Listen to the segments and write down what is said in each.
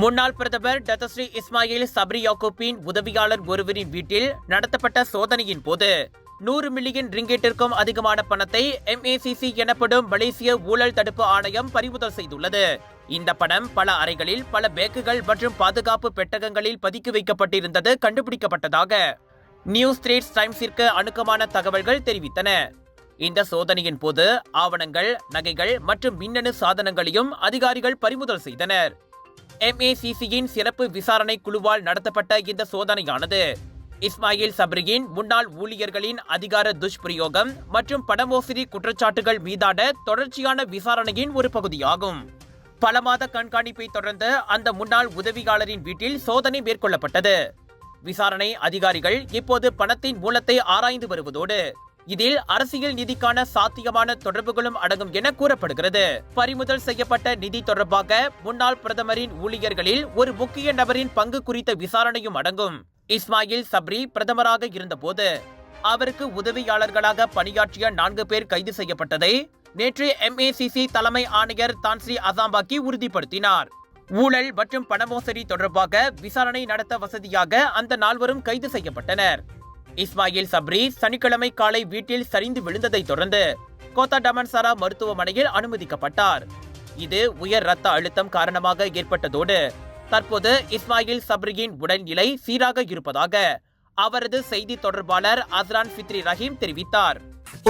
முன்னாள் பிரதமர் டத்தஸ்ரீ இஸ்மாயில் சப்ரி யாக்கூப்பின் உதவியாளர் ஒருவரின் வீட்டில் நடத்தப்பட்ட சோதனையின் போது 100 மில்லியன் ரிங்கெட்டிற்கும் அதிகமான பணத்தை MACC எனப்படும் மலேசிய ஊழல் தடுப்பு ஆணையம் பறிமுதல் செய்துள்ளது. இந்த பணம் பல அறைகளில், பல பேக்குகள் மற்றும் பாதுகாப்பு பெட்டகங்களில் பதுக்கி வைக்கப்பட்டிருந்தது கண்டுபிடிக்கப்பட்டதாக நியூ ஸ்ட்ரேட்ஸ் டைம்ஸிற்கு அணுக்கமான தகவல்கள் தெரிவித்தன. இந்த சோதனையின் போது ஆவணங்கள், நகைகள் மற்றும் மின்னணு சாதனங்களையும் அதிகாரிகள் பறிமுதல் செய்தனர். MACCயின் சிறப்பு விசாரணை குழுவால் நடத்தப்பட்ட இந்த சோதனையானது இஸ்மாயில் சப்ரியின் முன்னாள் ஊழியர்களின் அதிகார துஷ்பிரயோகம் மற்றும் பணமோசடி குற்றச்சாட்டுகள் மீதான தொடர்ச்சியான விசாரணையின் ஒரு பகுதியாகும். பல மாத கண்காணிப்பை தொடர்ந்து அந்த முன்னாள் உதவியாளரின் வீட்டில் சோதனை மேற்கொள்ளப்பட்டது. விசாரணை அதிகாரிகள் இப்போது பணத்தின் மூலத்தை ஆராய்ந்து வருவதோடு இதில் அரசியல் நிதிக்கான சாத்தியமான தொடர்புகளும் அடங்கும் என கூறப்படுகிறது. பறிமுதல் செய்யப்பட்ட நிதி தொடர்பாக முன்னாள் பிரதமரின் ஊழியர்களில் ஒரு முக்கிய நபரின் பங்கு குறித்த விசாரணையும் அடங்கும். இஸ்மாயில் சப்ரி பிரதமராக இருந்தபோது அவருக்கு உதவியாளர்களாக பணியாற்றிய 4 பேர் கைது செய்யப்பட்டதை நேற்று MACC தலைமை ஆணையர் தான்ஸ்ரீ அசாம்பாக்கி உறுதிப்படுத்தினார். ஊழல் மற்றும் பணமோசடி தொடர்பாக விசாரணை நடத்த வசதியாக அந்த 4வரும் கைது செய்யப்பட்டனர். இஸ்மாயில் சப்ரி சனிக்கிழமை காலை வீட்டில் சரிந்து விழுந்ததை தொடர்ந்து கோத்தா டமன்சாரா மருத்துவமனையில் அனுமதிக்கப்பட்டார். இது உயர் ரத்த அழுத்தம் காரணமாக ஏற்பட்டதோடு தற்போது இஸ்மாயில் சப்ரியின் உடல்நிலை சீராக இருப்பதாக அவரது செய்தி தொடர்பாளர் அஸ்ரான் ஃபித்ரி ரஹீம் தெரிவித்தார்.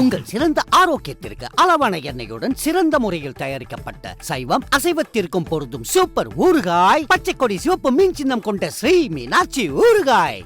உங்கள் சிறந்த ஆரோக்கியத்திற்கு அளவான எண்ணெயுடன் சிறந்த முறையில் தயாரிக்கப்பட்ட சைவம் அசைவத்திற்கும் பொருந்தும் சூப்பர் ஊறுகாய், பச்சை கொடி சிவப்பு மீன் சின்னம் கொண்ட ஸ்ரீ மீனாட்சி ஊறுகாய்.